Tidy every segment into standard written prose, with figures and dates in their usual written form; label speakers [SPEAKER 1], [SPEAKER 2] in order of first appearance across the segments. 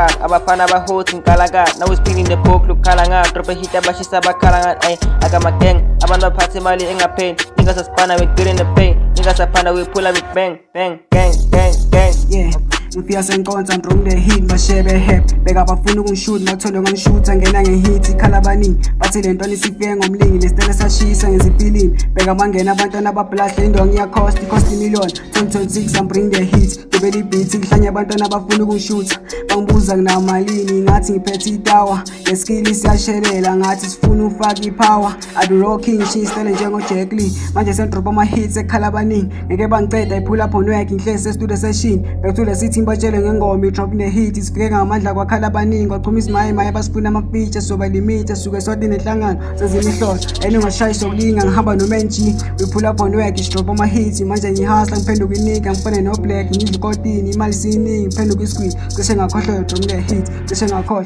[SPEAKER 1] abakala abafana bahoti ngikalakala now we spinning the book lukhala nga drop a hit abashisa bakhala nga ay agamakeng abantu baphathe imali engapheli ningasasipana we good in the pain ningasaphana we pull up with bang bang gang gang gang
[SPEAKER 2] yeah ngifika senkonza I'm the hit bashebe happy beka bafuna ukungishoot makuthole ngangishootha ngena ngehit ikhala abaningi bathi le nto nisifike ngomlingi lesitele sashisa ngezipilini beka mangena abantwana abablash indongo iyacost million 2026 I'm bring the hit kubeli beat ngihlanya abantwana abafuna ukungishootha bangibuza nginamalini ngathi ngiphethe itawa leskill siyashelela ngathi sifuna ufaka ipower I be rocking shit style njengo Jack Lee manje sendrop ama hits ekhala abaningi ngeke bangiceda ipull up on work ngihlese studio session back to the city batshele ngengoma dropping the hit sifike ngamandla kwakhala abaningi waqhuma isimaye basifuna ama-feature soba limit suke swati nehlangano sezimihlobo eningashaya sokulinga ngihamba no-manG we pull up on work drop ama hits manje ngihasla ngiphenduka inika ngifane no-black ngidla ikotini imali siyiningi ngiphenduka isqueeze cishe ngakhohlwa drum the hit cishe ngakhohlwa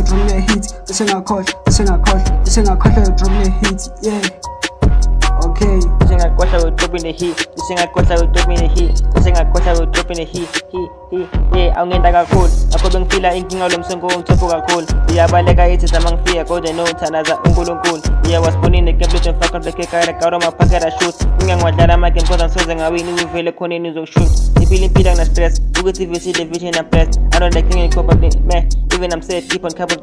[SPEAKER 2] drum the hit cishe ngakhohlwa drum the hit yeah okay
[SPEAKER 1] singakhohlwa we drop in the heat singakhohlwa we drop in the heat singakhohlwa we drop in the heat yeah awungenda kakhulu akho bengifila inkinga lomsengo ngithopho kakhulu iyabaleka ithi zama ngifika kodwa no thandaza uNkulunkulu wasibonile ngeplate mfaka black ekara karo maphakela shoot ngiyangwadlala ama game kodwa ngisoze ngawini uvele khona nizoshoot impila kuna stress ukuthi visile vision na press I don't like thinking cop man even I'm safe keep on couple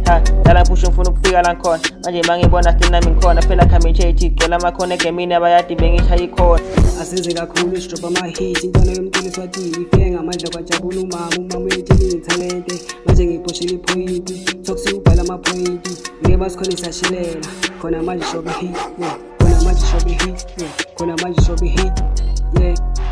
[SPEAKER 1] ha dala push ngifuna ukufika la khona manje mangibona still nami ngikhona phela khambe nje gcwele amakhona gemini abayadi bengishaya ikhona
[SPEAKER 2] asize kakhulu drop ama hit intwana yomculo swatini ifike ngamandla kwajabula umama uyethini talent manje ngiphoshela ipoint toxic ubhala ama point ngeke basikhona sashelela khona manje shobe hit khona manje shobe hit yeah